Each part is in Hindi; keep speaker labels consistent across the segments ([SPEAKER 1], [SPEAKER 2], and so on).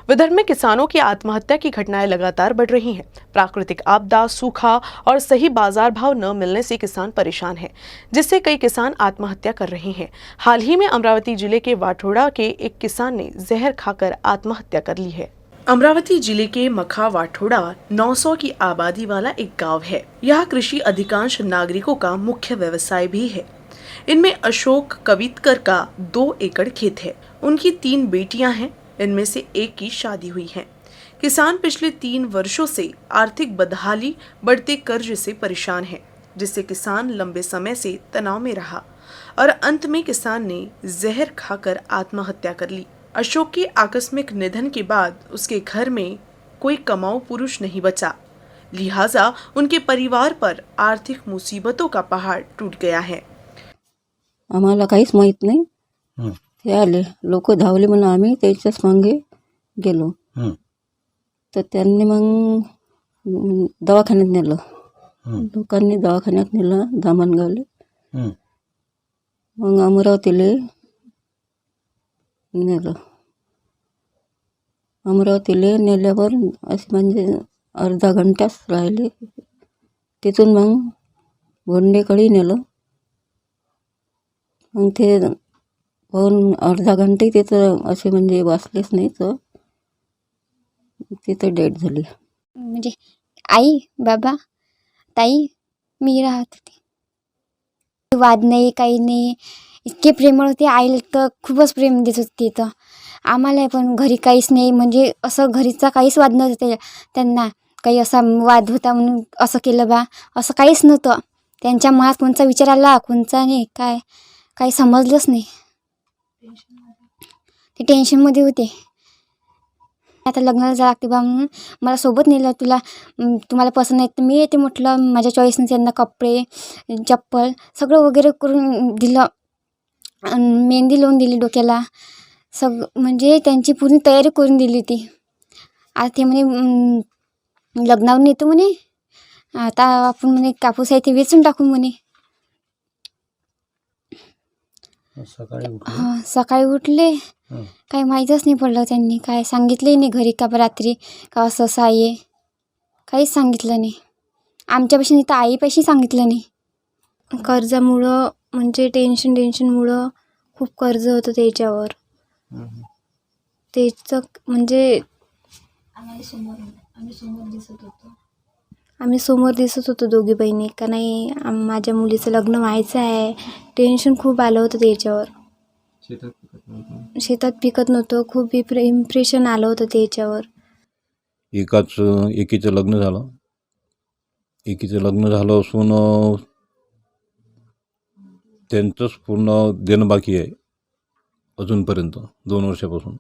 [SPEAKER 1] विदर्भ में किसानों की आत्महत्या की घटनाएं लगातार बढ़ रही हैं। प्राकृतिक आपदा, सूखा और सही बाजार भाव न मिलने से किसान परेशान हैं, जिससे कई किसान आत्महत्या कर रहे हैं। हाल ही में अमरावती जिले के वाठोड़ा के एक किसान ने जहर खाकर आत्महत्या कर ली है। अमरावती जिले के मखा वाठोड़ा 900 की आबादी वाला एक गांव है। यह कृषि अधिकांश नागरिकों का मुख्य व्यवसाय भी है। इनमें अशोक कवितकर का 2 एकड़ खेत है। उनकी 3 बेटियां हैं, इनमें से एक की शादी हुई है। किसान पिछले 3 वर्षों से आर्थिक बदहाली, बढ़ते कर्ज से परेशान है, जिससे किसान लंबे समय से तनाव में रहा और अंत में किसान ने जहर खाकर आत्महत्या कर ली। अशोक के आकस्मिक निधन के बाद उसके घर में कोई कमाऊ पुरुष नहीं बचा, लिहाजा उनके परिवार पर आर्थिक मुसीबतों का पहाड़ टूट गया है।
[SPEAKER 2] आम्हाला काहीच माहित नाही. ते आले लोक धावले म्हणून आम्ही त्याच्याच मागे गेलो. तर त्यांनी मग दवाखान्यात नेलं. लोकांनी दवाखान्यात नेलं धामणगावले. मग अमरावतीला नेलं. अमरावतीला नेल्यावर असे म्हणजे अर्धा घंटाच राहिले. तिथून मग गोंडेकडे नेलं. मग ते पाहून अर्धा घंटे तिथं असे म्हणजे वाचलेच नाही, तर तिथं डेट झाली.
[SPEAKER 3] म्हणजे आई, बाबा, ताई, मी राहत होते. वाद नाही, काही नाही. इतके प्रेमळ होते. आईला तर खूपच प्रेम देत होते. तर आम्हाला पण घरी काहीच नाही, म्हणजे असं घरीचा काहीच वाद नव्हता. त्यांना काही असा वाद होता म्हणून असं केलं बा, असं काहीच नव्हतं. त्यांच्या मनात कोणचा विचार आला, कोणचा नाही, काय काही समजलंच नाही. ते टेन्शनमध्ये होते. आता लग्नाला जा लागते बा म्हणून मला सोबत नेलं. तुम्हाला पसंत नाही तर मी येते म्हटलं. माझ्या चॉईसने त्यांना कपडे, चप्पल सगळं वगैरे करून दिलं. मेहंदी लावून दिली डोक्याला. म्हणजे त्यांची पूर्ण तयारी करून दिली ती. आता ते म्हणे लग्नावर येतो म्हणे. आता आपण म्हणे कापूस आहे ते वेचून टाकू म्हणे. सकाळी उठले, काही माहीतच नाही पडलं. त्यांनी काय सांगितलंही नाही घरी का रात्री का असं आहे, काहीच सांगितलं नाही. आमच्यापाशी नाही तर आईपाशी सांगितलं नाही. कर्जामुळं म्हणजे टेन्शनमुळं खूप कर्ज होतं त्याच्यावर. त्याचं म्हणजे आम्ही समोर दिसत होतो दोघी बहिणी का नाही. माझ्या मुलीचं लग्न व्हायचं आहे. टेन्शन खूप आलं होतं त्याच्यावर. शेतात पिकत नव्हतं. खूप इम्प्रेशन आलं होतं त्याच्यावर.
[SPEAKER 4] एकीचं लग्न झालं. एकीचं लग्न झालं असून त्यांचंच पूर्ण देणं बाकी आहे अजूनपर्यंत 2 वर्षापासून.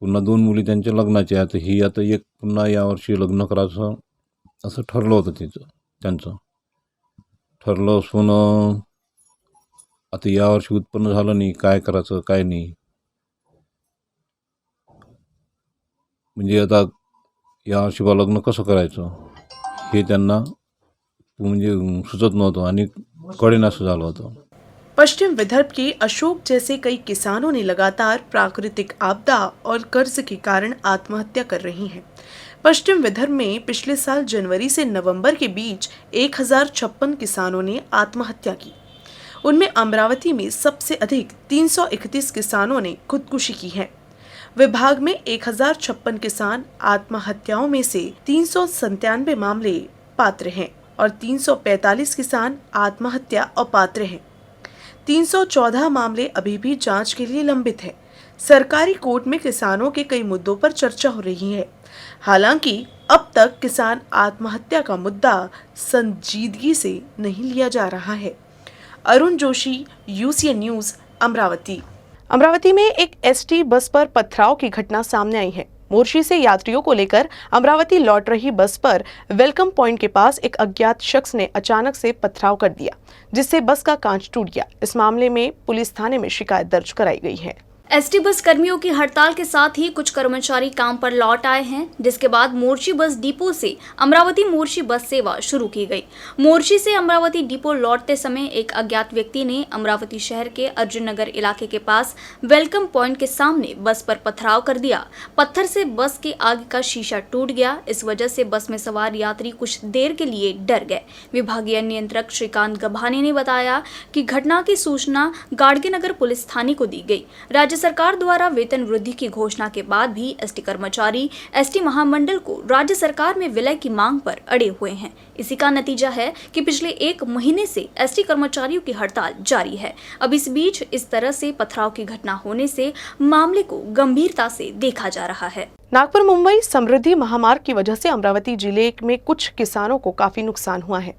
[SPEAKER 4] पुन्हा 2 मुली त्यांच्या लग्नाचे. आता ही एक पुन्हा यावर्षी लग्न करायचं असं ठरलं होतं त्यांचं ठरलं असून आता यावर्षी उत्पन्न झालं नाही. काय करायचं काय नाही, म्हणजे आता यावर्षी बा लग्न कसं करायचं हे त्यांना म्हणजे सुचत नव्हतं आणि कळेनासं झालं होतं.
[SPEAKER 1] पश्चिम विदर्भ के अशोक जैसे कई किसानों ने लगातार प्राकृतिक आपदा और कर्ज के कारण आत्महत्या कर रही हैं। पश्चिम विदर्भ में पिछले साल जनवरी से नवंबर के बीच 1056 किसानों ने आत्महत्या की। उनमें अमरावती में सबसे अधिक 331 किसानों ने खुदकुशी की है। विभाग में 1056 किसान आत्महत्याओं में से 397 मामले पात्र हैं और 345 किसान आत्महत्या अपात्र हैं। 314 मामले अभी भी जांच के लिए लंबित हैं। सरकारी कोर्ट में किसानों के कई मुद्दों पर चर्चा हो रही है। हालांकि अब तक किसान आत्महत्या का मुद्दा संजीदगी से नहीं लिया जा रहा है। Arun Joshi, UCN news, Amravati. अमरावती में एक ST बस पर पथराव की घटना सामने आई है। मोर्शी से यात्रियों को लेकर अमरावती लौट रही बस पर वेलकम पॉइंट के पास एक अज्ञात शख्स ने अचानक से पथराव कर दिया, जिससे बस का कांच टूट गया। इस मामले में पुलिस थाने में शिकायत दर्ज कराई गई है।
[SPEAKER 5] एसटी बस कर्मियों की हड़ताल के साथ ही कुछ कर्मचारी काम पर लौट आए हैं, जिसके बाद मोर्शी बस डिपो से अमरावती मोर्शी बस सेवा शुरू की गई। मोर्शी से अमरावती डिपो लौटते समय एक अज्ञात व्यक्ति ने अमरावती शहर के अर्जुन नगर इलाके के पास वेलकम पॉइंट के सामने बस पर पथराव कर दिया। पत्थर से बस के आगे का शीशा टूट गया। इस वजह से बस में सवार यात्री कुछ देर के लिए डर गए। विभागीय नियंत्रक श्रीकांत गभाने ने बताया कि घटना की सूचना गाड़गेनगर पुलिस थाने को दी गई। राज्य सरकार द्वारा वेतन वृद्धि की घोषणा के बाद भी एसटी कर्मचारी एसटी महामंडल को राज्य सरकार में विलय की मांग पर अड़े हुए हैं। इसी का नतीजा है कि पिछले 1 महीने से एसटी कर्मचारियों की हड़ताल जारी है। अब इस बीच इस तरह से पथराव की घटना होने से मामले को गंभीरता से देखा जा रहा है।
[SPEAKER 1] नागपुर मुंबई समृद्धि महामार्ग की वजह से अमरावती जिले में कुछ किसानों को काफी नुकसान हुआ है।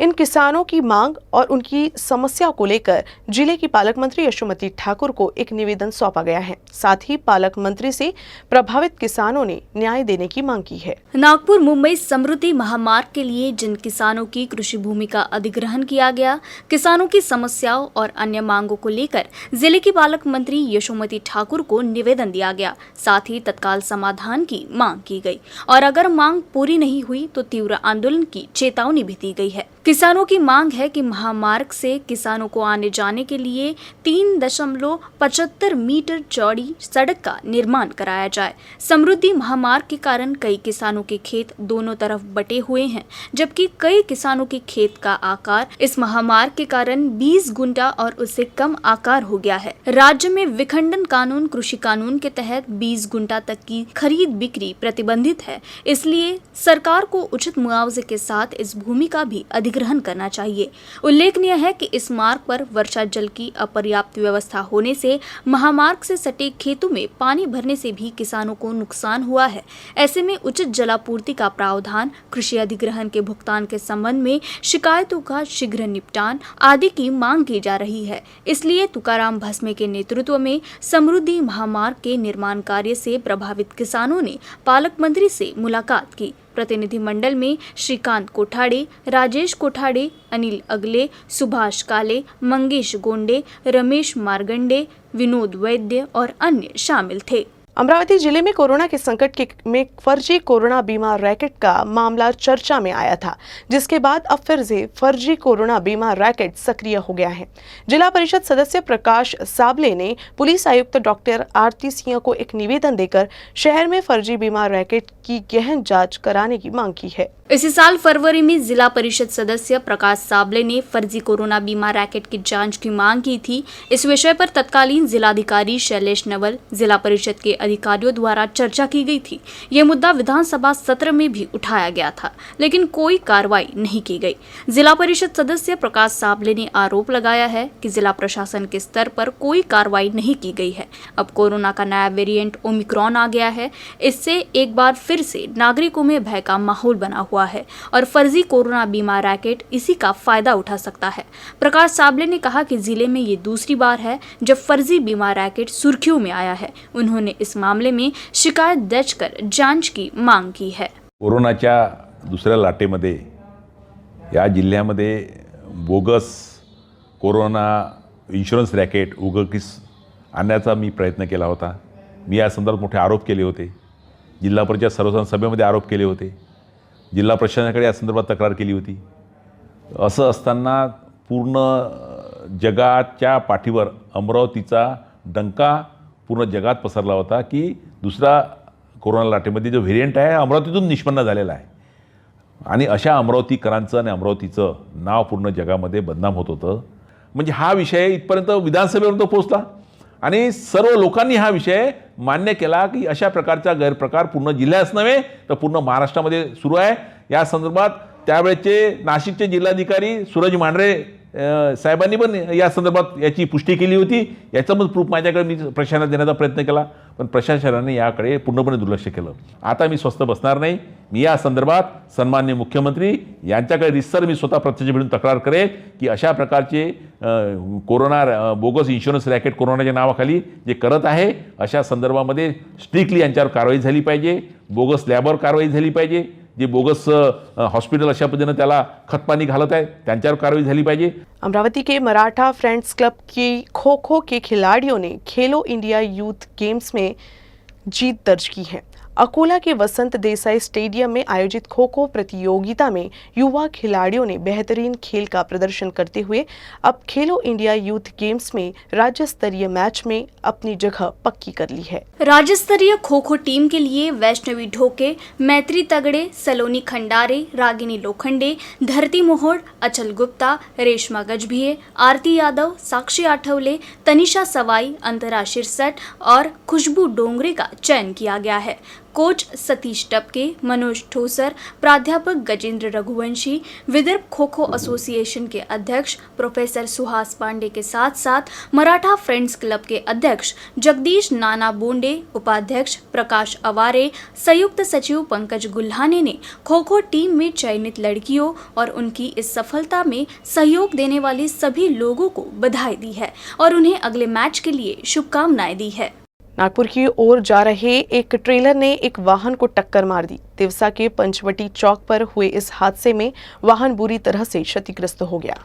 [SPEAKER 1] इन किसानों की मांग और उनकी समस्या को लेकर जिले की पालक मंत्री यशोमती ठाकुर को एक निवेदन सौंपा गया है। साथ ही पालक मंत्री से प्रभावित किसानों ने न्याय देने की मांग की है।
[SPEAKER 5] नागपुर मुंबई समृद्धि महामार्ग के लिए जिन किसानों की कृषि भूमि का अधिग्रहण किया गया, किसानों की समस्याओं और अन्य मांगों को लेकर जिले की पालक मंत्री यशोमती ठाकुर को निवेदन दिया गया। साथ ही तत्काल समाधान की मांग की गई और अगर मांग पूरी नहीं हुई तो तीव्र आंदोलन की चेतावनी भी दी गई है। किसानों की मांग है कि महामार्ग से किसानों को आने जाने के लिए 3.75 मीटर चौड़ी सड़क का निर्माण कराया जाए। समृद्धि महामार्ग के कारण कई किसानों के खेत दोनों तरफ बटे हुए हैं, जबकि कई किसानों के खेत का आकार इस महामार्ग के कारण 20 गुंठा और उससे कम आकार हो गया है। राज्य में विखंडन कानून कृषि कानून के तहत 20 गुंठा तक की खरीद बिक्री प्रतिबंधित है। इसलिए सरकार को उचित मुआवजे के साथ इस भूमि का भी अधिग्रहण करना चाहिए। उल्लेखनीय है कि इस मार्ग पर वर्षा जल की अपर्याप्त व्यवस्था होने से महामार्ग से सटे खेतों में पानी भरने से भी किसानों को नुकसान हुआ है। ऐसे में उचित जलापूर्ति का प्रावधान, कृषि अधिग्रहण के भुगतान के संबंध में शिकायतों का शीघ्र निपटान आदि की मांग की जा रही है। इसलिए तुकाराम भस्मे के नेतृत्व में समृद्धि महामार्ग के निर्माण कार्य से प्रभावित किसानों ने पालक मंत्री से मुलाकात की। प्रतिनिधिमंडल में श्रीकांत कोठाड़े, राजेश कोठाड़े, अनिल अगले, सुभाष काले, मंगेश गोंडे, रमेश मारगंडे, विनोद वैद्य और अन्य शामिल थे।
[SPEAKER 1] अमरावती जिले में कोरोना के संकट में फर्जी कोरोना बीमा रैकेट का मामला चर्चा में आया था, जिसके बाद अब फिर से फर्जी कोरोना बीमा रैकेट सक्रिय हो गया है। जिला परिषद सदस्य प्रकाश साबले ने पुलिस आयुक्त डॉक्टर आरती सिंह को एक निवेदन देकर शहर में फर्जी बीमा रैकेट की गहन जांच कराने की मांग की है।
[SPEAKER 5] इसी साल फरवरी में जिला परिषद सदस्य प्रकाश साबले ने फर्जी कोरोना बीमा रैकेट की जांच की मांग की थी। इस विषय पर तत्कालीन जिलाधिकारी शैलेश नवल, जिला परिषद के अधिकारियों द्वारा चर्चा की गई थी। यह मुद्दा विधानसभा सत्र में भी उठाया गया था, लेकिन कोई कार्रवाई नहीं की गई। जिला परिषद सदस्य प्रकाश साबले ने आरोप लगाया है कि जिला प्रशासन के स्तर पर कोई कार्रवाई नहीं की गई है। अब कोरोना का नया वेरिएंट ओमिक्रॉन आ गया है। इससे एक बार फिर से नागरिकों में भय का माहौल बना हुआ है और फर्जी कोरोना बीमा रैकेट इसी का फायदा उठा सकता है। प्रकाश साबले ने कहा कि जिले में ये दूसरी बार है जब फर्जी बीमा रैकेट सुर्खियों में आया है। उन्होंने इस मामले में शिकायत दर्ज कर जांच की मांग की है।
[SPEAKER 6] कोरोनाच्या दुसऱ्या लाटेमध्ये या जिल्ह्यामध्ये बोगस कोरोना इन्शुरन्स रॅकेट उघडकीस आणण्याचा मी प्रयत्न केला होता। मी या संदर्भात मोठे आरोप केले होते। जिल्हा परिषद सर्वसाधारण सभेमध्ये आरोप केले होते। जिल्हा प्रशासनाकडे या संदर्भात तक्रार केली होती। असं असताना पूर्ण जगाच्या पाठीवर अमरावतीचा डंका पूर्ण जगात पसरला होता की दुसरा कोरोना लाटेमध्ये जो व्हेरिएंट आहे अमरावतीतून निष्पन्न झालेला आहे आणि अशा अमरावतीकरांचं आणि अमरावतीचं नाव पूर्ण जगामध्ये बदनाम होत होतं। म्हणजे हा विषय इथपर्यंत विधानसभेपर्यंत पोहोचला आणि सर्व लोकांनी हा विषय मान्य केला की अशा प्रकारचा गैरप्रकार पूर्ण जिल्ह्यात नव्हे तर पूर्ण महाराष्ट्रामध्ये सुरू आहे। या संदर्भात त्यावेळेचे नाशिकचे जिल्हाधिकारी सूरज मांढरे साहेबांनी पण या संदर्भात याची पुष्टी केली होती। याचं मग प्रूफ माझ्याकडे मी प्रशासनात देण्याचा प्रयत्न केला, पण प्रशासनाने याकडे पूर्णपणे दुर्लक्ष केलं। आता मी स्वस्थ बसणार नाही। मी या संदर्भात सन्माननीय मुख्यमंत्री यांच्याकडे रितसर मी स्वतः प्रत्यक्ष भेटून तक्रार करेल की अशा प्रकारचे कोरोना बोगस इन्शुरन्स रॅकेट कोरोनाच्या नावाखाली जे करत आहे अशा संदर्भामध्ये स्ट्रिक्टली यांच्यावर कारवाई झाली पाहिजे। बोगस लॅबवर कारवाई झाली पाहिजे। जे बोगस हॉस्पिटल अशा पद्धतीनं त्याला खतपाणी घालत आहे त्यांच्यावर कारवाई झाली पाहिजे.
[SPEAKER 1] अमरावती के मराठा फ्रेंड्स क्लब की खो खो के खिलाड़ियों ने खेलो इंडिया यूथ गेम्स में जीत दर्ज की है. अकोला के वसंत देसाई स्टेडियम में आयोजित खो खो प्रतियोगिता में युवा खिलाड़ियों ने बेहतरीन खेल का प्रदर्शन करते हुए अब खेलो इंडिया यूथ गेम्स में राज्य स्तरीय मैच में अपनी जगह पक्की कर ली है.
[SPEAKER 5] राज्य स्तरीय खो खो टीम के लिए वैष्णवी ढोके, मैत्री तगड़े, सलोनी खंडारे, रागिनी लोखंडे, धरती मोहोड़, अचल गुप्ता, रेशमा गजभिये, आरती यादव, साक्षी आठवले, तनिषा सवाई, अंतरा शिरसट और खुशबू डोंगरे का चयन किया गया है. कोच सतीश टपके, मनोज ठोसर, प्राध्यापक गजेंद्र रघुवंशी, विदर्भ खो खो एसोसिएशन के अध्यक्ष प्रोफेसर सुहास पांडे के साथ साथ मराठा फ्रेंड्स क्लब के अध्यक्ष जगदीश नाना बोंडे, उपाध्यक्ष प्रकाश अवारे, संयुक्त सचिव पंकज गुल्हाने ने खो खो टीम में चयनित लड़कियों और उनकी इस सफलता में सहयोग देने वाले सभी लोगों को बधाई दी है और उन्हें अगले मैच के लिए शुभकामनाएं दी है.
[SPEAKER 1] नागपुर की ओर जा रहे एक ट्रेलर ने एक वाहन को टक्कर मार दी. तिवसा के पंचवटी चौक पर हुए इस हादसे में वाहन बुरी तरह से क्षतिग्रस्त हो गया.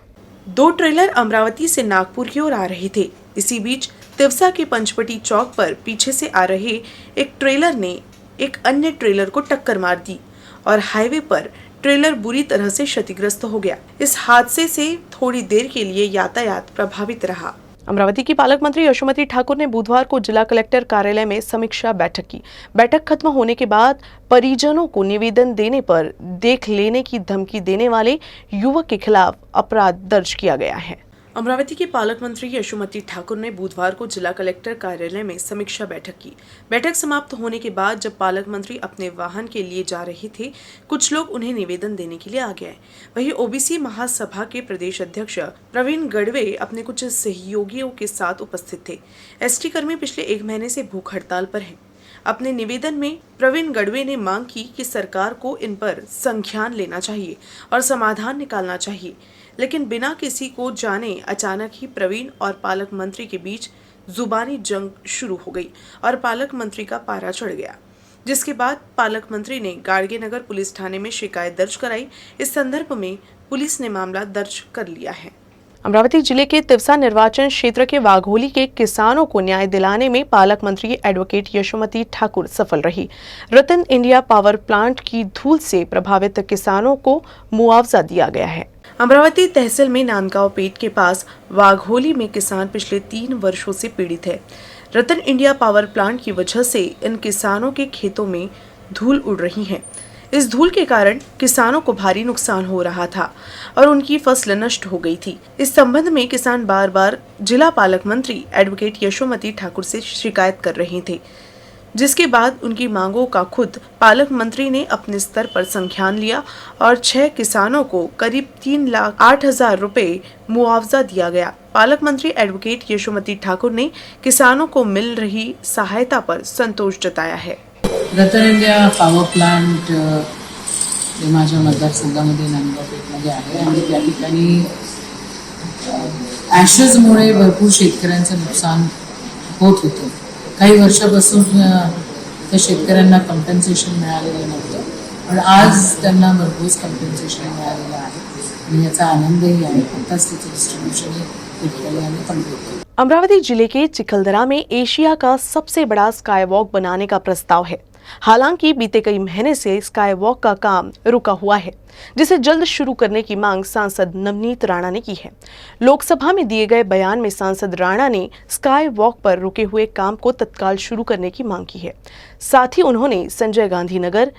[SPEAKER 1] 2 ट्रेलर अमरावती से नागपुर की ओर आ रहे थे. इसी बीच तिवसा के पंचवटी चौक पर पीछे से आ रहे एक ट्रेलर ने एक अन्य ट्रेलर को टक्कर मार दी और हाईवे पर ट्रेलर बुरी तरह से क्षतिग्रस्त हो गया. इस हादसे से थोड़ी देर के लिए यातायात प्रभावित रहा. अमरावती की पालक मंत्री यशोमती ठाकुर ने बुधवार को जिला कलेक्टर कार्यालय में समीक्षा बैठक की. बैठक खत्म होने के बाद परिजनों को निवेदन देने पर देख लेने की धमकी देने वाले युवक के खिलाफ अपराध दर्ज किया गया है. अमरावती के पालक मंत्री यशोमती ठाकुर ने बुधवार को जिला कलेक्टर कार्यालय में समीक्षा बैठक की. बैठक समाप्त होने के बाद जब पालक मंत्री अपने वाहन के लिए जा रहे थे, कुछ लोग उन्हें निवेदन देने के लिए आ गए. वहीं ओबीसी महासभा के प्रदेश अध्यक्ष प्रवीण गढ़वे अपने कुछ सहयोगियों के साथ उपस्थित थे. एसटी कर्मी पिछले 1 महीने से भूख हड़ताल पर हैं. अपने निवेदन में प्रवीण गढ़वे ने मांग की कि सरकार को इन पर संज्ञान लेना चाहिए और समाधान निकालना चाहिए. लेकिन बिना किसी को जाने अचानक ही प्रवीण और पालक मंत्री के बीच जुबानी जंग शुरू हो गई और पालक मंत्री का पारा चढ़ गया, जिसके बाद पालक मंत्री ने गाड़गे नगर पुलिस थाने में शिकायत दर्ज कराई. इस संदर्भ में पुलिस ने मामला दर्ज कर लिया है. अमरावती जिले के तिवसा निर्वाचन क्षेत्र के वाघोली के किसानों को न्याय दिलाने में पालक मंत्री एडवोकेट यशोमती ठाकुर सफल रही. रतन इंडिया पावर प्लांट की धूल से प्रभावित किसानों को मुआवजा दिया गया है. अमरावती तहसील में नांदगांव पेट के पास वाघोली में किसान पिछले 3 वर्षों से पीड़ित है. रतन इंडिया पावर प्लांट की वजह से इन किसानों के खेतों में धूल उड़ रही है. इस धूल के कारण किसानों को भारी नुकसान हो रहा था और उनकी फसल नष्ट हो गई थी. इस संबंध में किसान बार बार जिला पालक मंत्री एडवोकेट यशोमती ठाकुर से शिकायत कर रहे थे, जिसके बाद उनकी मांगों का खुद पालक मंत्री ने अपने स्तर पर संज्ञान लिया और 6 किसानों को करीब 3,08,000 रुपए मुआवजा दिया गया. पालक मंत्री एडवोकेट यशोमती ठाकुर ने किसानों को मिल रही सहायता पर संतोष जताया है.
[SPEAKER 7] रतन इंडिया पॉवर प्लांट हे माझ्या मतदारसंघामध्ये नांदगाव पेठमध्ये आहे आणि त्या ठिकाणी ॲशेसमुळे भरपूर शेतकऱ्यांचं नुकसान होत होतं. काही वर्षापासून त्या शेतकऱ्यांना कम्पेन्सेशन मिळालेलं नव्हतं, पण आज त्यांना भरपूर कम्पेन्सेशन मिळालेलं आहे आणि याचा आनंदही आहे. आताच त्याचं डिस्ट्रीब्युशन शेतकऱ्यांना कंप्लीट केलं.
[SPEAKER 1] अमरावती जिले के चिखलदरा में एशिया का सबसे बड़ा स्काई वॉक बनाने का प्रस्ताव है. हालांकि बीते कई महीने से स्काई वॉक का काम रुका हुआ है, जिसे जल्द शुरू करने की मांग सांसद नवनीत राणा ने की है. लोकसभा में दिए गए बयान में सांसद राणा ने स्काई वॉक पर रुके हुए काम को तत्काल शुरू करने की मांग की है. साथ ही उन्होंने संजय गांधी नगर,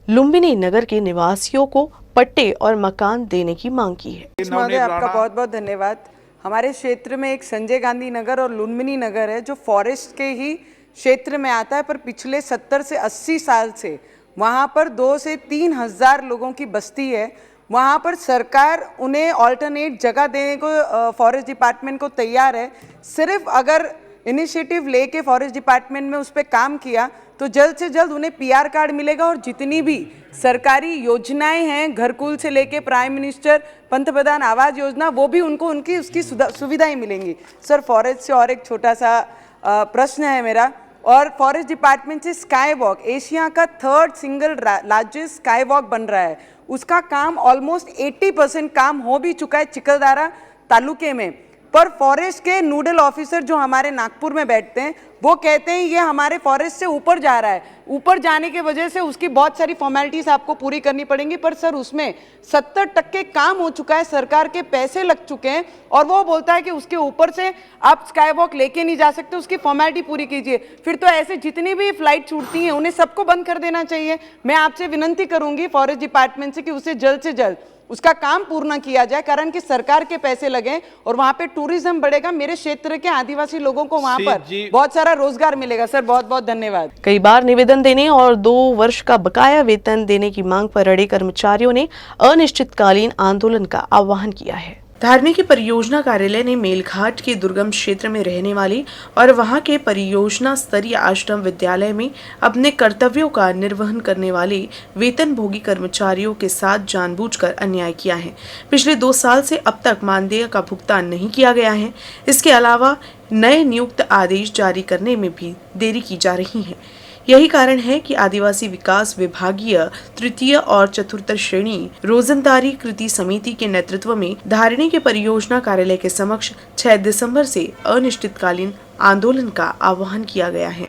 [SPEAKER 1] लुम्बिनी नगर के निवासियों को पट्टे और मकान देने की मांग की है.
[SPEAKER 8] महोदय, आपका बहुत बहुत धन्यवाद. हमारे क्षेत्र में एक संजय गांधी नगर और लुम्बिनी नगर है जो फॉरेस्ट के ही क्षेत्र में आता है, पर पिछले 70 से 80 साल से वहाँ पर 2 से 3 हज़ार लोगों की बस्ती है. वहाँ पर सरकार उन्हें ऑल्टरनेट जगह देने को फॉरेस्ट डिपार्टमेंट को तैयार है. सिर्फ अगर इनिशिएटिव लेके फॉरेस्ट डिपार्टमेंट में उस पर काम किया तो जल्द से जल्द उन्हें PR कार्ड मिलेगा और जितनी भी सरकारी योजनाएं हैं, घरकुल से लेके प्राइम मिनिस्टर पंतप्रधान आवास योजना, वो भी उनको उसकी सुविधाएं मिलेंगी. सर, फॉरेस्ट से और एक छोटा सा प्रश्न है मेरा और फॉरेस्ट डिपार्टमेंट से स्काई वॉक, एशिया का 3rd single largest sky walk बन रहा है, उसका काम ऑलमोस्ट 80% काम हो भी चुका है चिकलदारा तालुके में। पर फॉरेस्ट के नोडल ऑफिसर जो हमारे नागपुर में बैठते हैं वो कहते हैं ये हमारे फॉरेस्ट से ऊपर जा रहा है, ऊपर जाने के वजह से उसकी बहुत सारी फॉर्मेलिटीज आपको पूरी करनी पड़ेंगी। पर सर उसमें 70% काम हो चुका है, सरकार के पैसे लग चुके हैं और वो बोलता है कि उसके ऊपर से आप स्काई वॉक लेके नहीं जा सकते, उसकी फॉर्मेलिटी पूरी कीजिए। फिर तो ऐसे जितनी भी फ्लाइट छूटती हैं उन्हें सबको बंद कर देना चाहिए। मैं आपसे विनंती करूंगी फॉरेस्ट डिपार्टमेंट से कि उसे जल्द से जल्द उसका काम पूर्ण किया जाए, कारण कि सरकार के पैसे लगे और वहां पे टूरिज्म बढ़ेगा, मेरे क्षेत्र के आदिवासी लोगों को वहां पर बहुत सारा रोजगार मिलेगा। सर बहुत बहुत धन्यवाद।
[SPEAKER 1] कई बार निवेदन देने और 2 वर्ष का बकाया वेतन देने की मांग पर अड़े कर्मचारियों ने अनिश्चितकालीन आंदोलन का आह्वान किया है। धार्मिक परियोजना कार्यालय ने मेलघाट के दुर्गम क्षेत्र में रहने वाली और वहां के परियोजना स्तरीय आश्रम विद्यालय में अपने कर्तव्यों का निर्वहन करने वाले वेतनभोगी कर्मचारियों के साथ जानबूझकर अन्याय किया है। पिछले 2 साल से अब तक मानदेय का भुगतान नहीं किया गया है। इसके अलावा नए नियुक्त आदेश जारी करने में भी देरी की जा रही है। यही कारण है कि आदिवासी विकास विभागीय 3य और 4th श्रेणी रोजंदारी कृति समिति के नेतृत्व में धारिणी के परियोजना कार्यालय के समक्ष 6 दिसंबर से अनिश्चितकालीन आंदोलन का आह्वान किया गया है।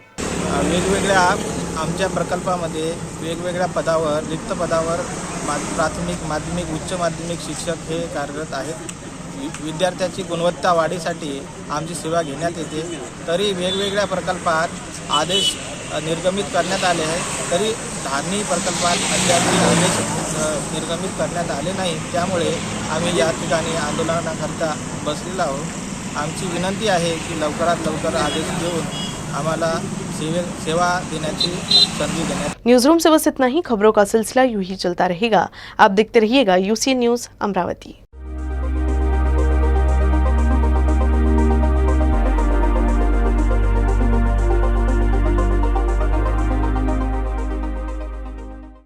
[SPEAKER 9] वेगवेगळ्या आमच्या प्रकल्पामध्ये वेगवेगळ्या पदावर रिक्त पदावर प्राथमिक माध्यमिक उच्च माध्यमिक शिक्षक हे कार्यरत आहेत। विद्यार्थ्याची गुणवत्ता वाढीसाठी आमची सेवा घेण्यात येते, तरी वेगवेगळ्या प्रकल्पात आदेश निर्गमित करण्यात आले आहेत, तरी धारणी प्रकल्पात अद्याप आदेश निर्गमित करण्यात आले नाही। त्यामुळे आम्ही या ठिकाणी आंदोलनाकरता बसलेलो आहोत। आमची विनंती आहे की लवकरात लवकर आदेश देऊन आम्हाला सेवा देण्याची संधी देण्यात।
[SPEAKER 1] न्यूज रूम से बस इतना ही। खबरों का सिलसिला यूं ही चलता रहेगा। आप देखते रहिएगा UCN न्यूज अमरावती।